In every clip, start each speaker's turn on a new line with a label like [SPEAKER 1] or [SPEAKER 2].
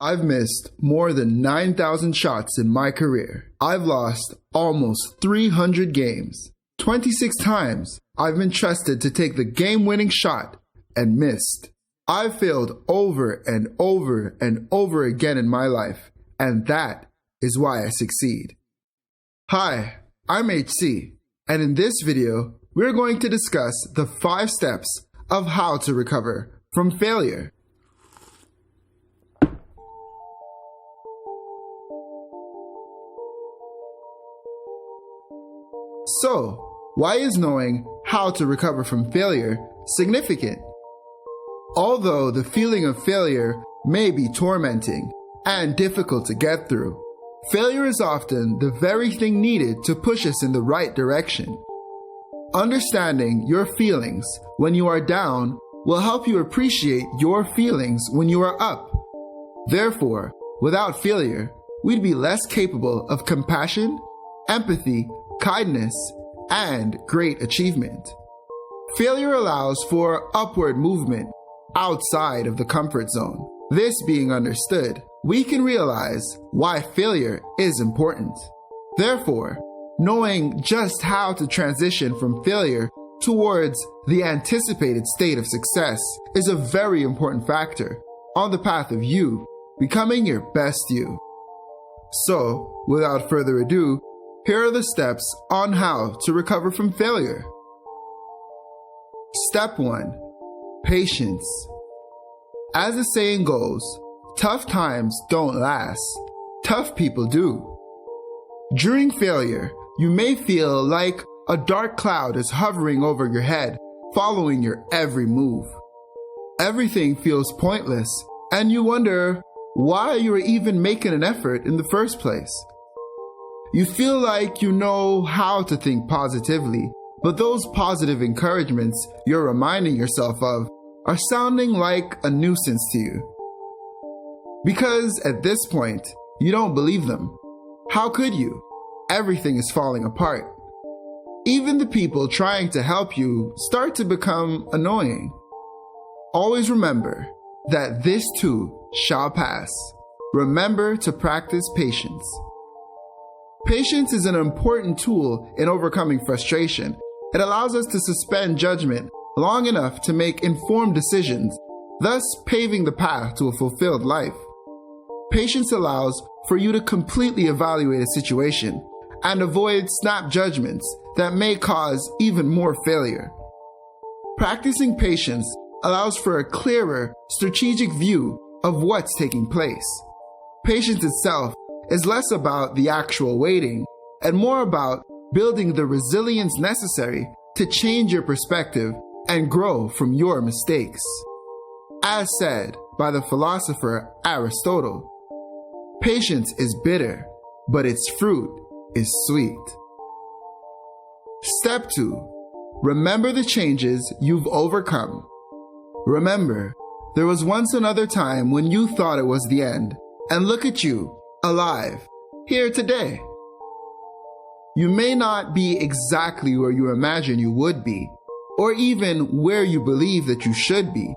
[SPEAKER 1] I've missed more than 9,000 shots in my career. I've lost almost 300 games. 26 times I've been trusted to take the game-winning shot and missed. I've failed over and over and over again in my life, and that is why I succeed. Hi, I'm HC, and in this video, we're going to discuss the 5 steps of how to recover from failure. So, why is knowing how to recover from failure significant? Although the feeling of failure may be tormenting and difficult to get through, failure is often the very thing needed to push us in the right direction. Understanding your feelings when you are down will help you appreciate your feelings when you are up. Therefore, without failure, we'd be less capable of compassion, empathy, kindness, and great achievement. Failure allows for upward movement outside of the comfort zone. This being understood, we can realize why failure is important. Therefore, knowing just how to transition from failure towards the anticipated state of success is a very important factor on the path of you becoming your best you. So, without further ado, here are the steps on how to recover from failure. Step 1. Patience. As the saying goes, tough times don't last, tough people do. During failure, you may feel like a dark cloud is hovering over your head, following your every move. Everything feels pointless, and you wonder why you are even making an effort in the first place. You feel like you know how to think positively, but those positive encouragements you're reminding yourself of are sounding like a nuisance to you. Because at this point, you don't believe them. How could you? Everything is falling apart. Even the people trying to help you start to become annoying. Always remember that this too shall pass. Remember to practice patience. Patience is an important tool in overcoming frustration. It allows us to suspend judgment long enough to make informed decisions, thus paving the path to a fulfilled life. Patience allows for you to completely evaluate a situation and avoid snap judgments that may cause even more failure. Practicing patience allows for a clearer, strategic view of what's taking place. Patience itself is less about the actual waiting and more about building the resilience necessary to change your perspective and grow from your mistakes. As said by the philosopher Aristotle, patience is bitter, but its fruit is sweet. Step 2. Remember the changes you've overcome. Remember, there was once another time when you thought it was the end, and look at you, alive, here today. You may not be exactly where you imagine you would be, or even where you believe that you should be,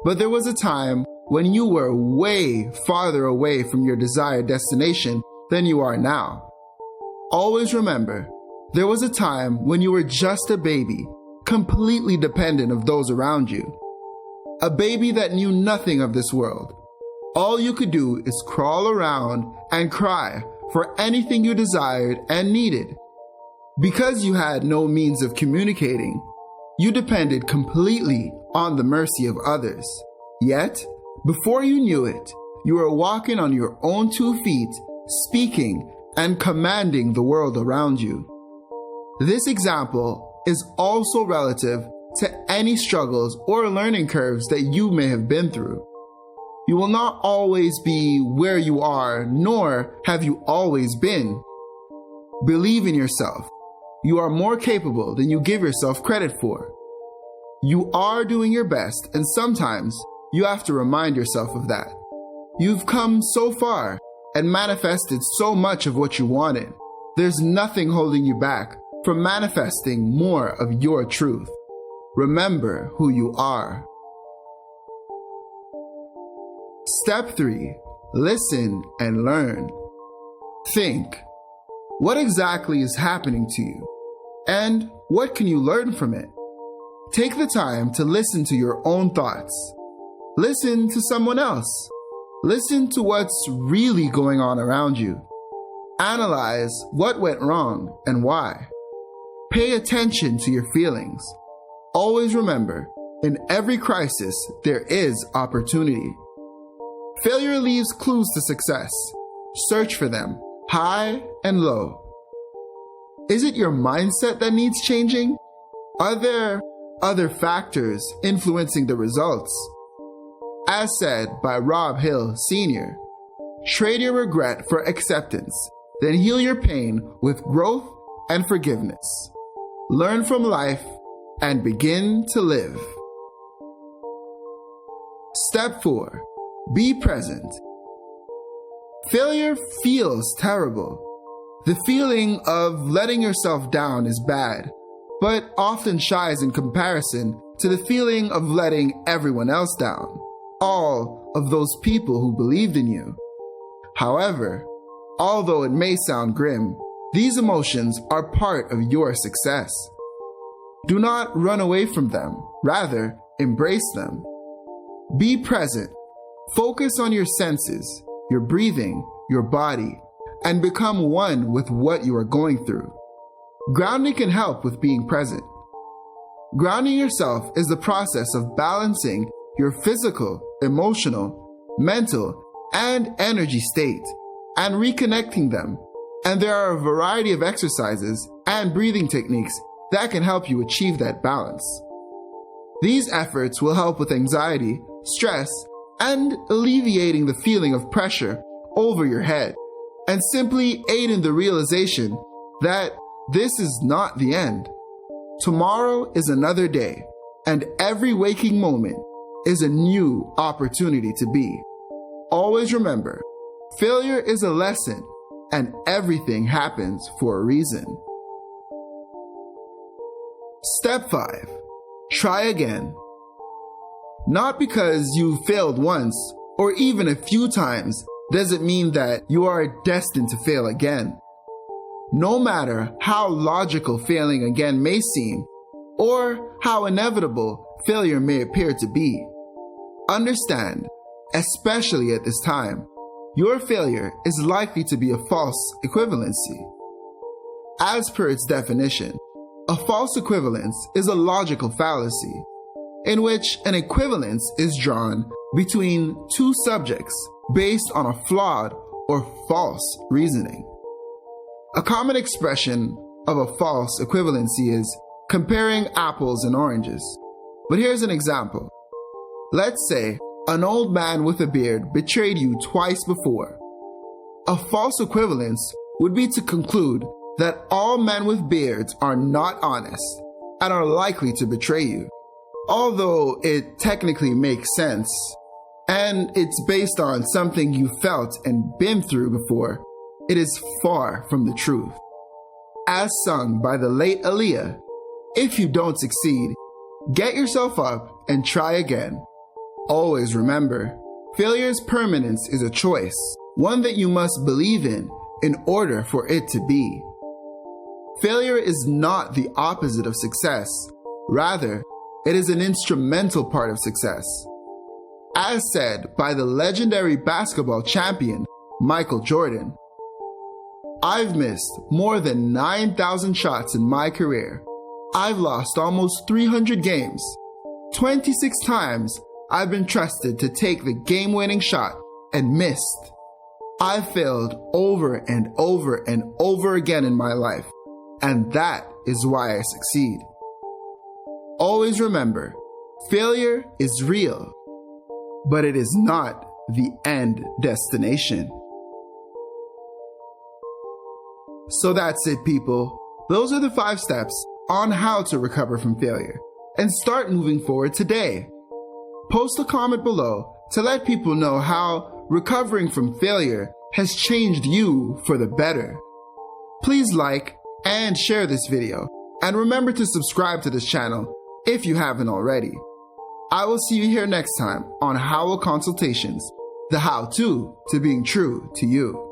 [SPEAKER 1] but there was a time when you were way farther away from your desired destination than you are now. Always remember, there was a time when you were just a baby, completely dependent of those around you. A baby that knew nothing of this world. All you could do is crawl around and cry for anything you desired and needed. Because you had no means of communicating, you depended completely on the mercy of others. Yet, before you knew it, you were walking on your own 2 feet, speaking and commanding the world around you. This example is also relative to any struggles or learning curves that you may have been through. You will not always be where you are, nor have you always been. Believe in yourself. You are more capable than you give yourself credit for. You are doing your best, and sometimes you have to remind yourself of that. You've come so far and manifested so much of what you wanted. There's nothing holding you back from manifesting more of your truth. Remember who you are. Step 3. listen, and learn. Think, what exactly is happening to you? And what can you learn from it? Take the time to listen to your own thoughts. Listen to someone else. Listen to what's really going on around you. Analyze what went wrong and why. Pay attention to your feelings. Always remember, in every crisis, there is opportunity. Failure leaves clues to success. Search for them, high and low. Is it your mindset that needs changing? Are there other factors influencing the results? As said by Rob Hill Sr., trade your regret for acceptance, then heal your pain with growth and forgiveness. Learn from life and begin to live. Step 4. Be present. Failure feels terrible. The feeling of letting yourself down is bad, but often shies in comparison to the feeling of letting everyone else down, all of those people who believed in you. However, although it may sound grim, these emotions are part of your success. Do not run away from them, rather, embrace them. Be present. Focus on your senses, your breathing, your body, and become one with what you are going through. Grounding can help with being present. Grounding yourself is the process of balancing your physical, emotional, mental, and energy state, and reconnecting them. And there are a variety of exercises and breathing techniques that can help you achieve that balance. These efforts will help with anxiety, stress, and alleviating the feeling of pressure over your head, and simply aid in the realization that this is not the end. Tomorrow is another day, and every waking moment is a new opportunity to be. Always remember, failure is a lesson, and everything happens for a reason. Step 5. Try again. Not because you failed once, or even a few times, doesn't mean that you are destined to fail again. No matter how logical failing again may seem, or how inevitable failure may appear to be, understand, especially at this time, your failure is likely to be a false equivalency. As per its definition, a false equivalence is a logical fallacy, in which an equivalence is drawn between two subjects based on a flawed or false reasoning. A common expression of a false equivalency is comparing apples and oranges. But here's an example. Let's say an old man with a beard betrayed you twice before. A false equivalence would be to conclude that all men with beards are not honest and are likely to betray you. Although it technically makes sense, and it's based on something you felt and been through before, it is far from the truth. As sung by the late Aaliyah, if you don't succeed, get yourself up and try again. Always remember, failure's permanence is a choice, one that you must believe in order for it to be. Failure is not the opposite of success. Rather, it is an instrumental part of success. As said by the legendary basketball champion, Michael Jordan, "I've missed more than 9,000 shots in my career. I've lost almost 300 games. 26 times I've been trusted to take the game-winning shot and missed. I've failed over and over and over again in my life, and that is why I succeed." Always remember, failure is real, but it is not the end destination. So that's it, people. Those are the 5 steps on how to recover from failure and start moving forward today. Post a comment below to let people know how recovering from failure has changed you for the better. Please like and share this video, and remember to subscribe to this channel if you haven't already. I will see you here next time on Howell Consultations, the how-to to being true to you.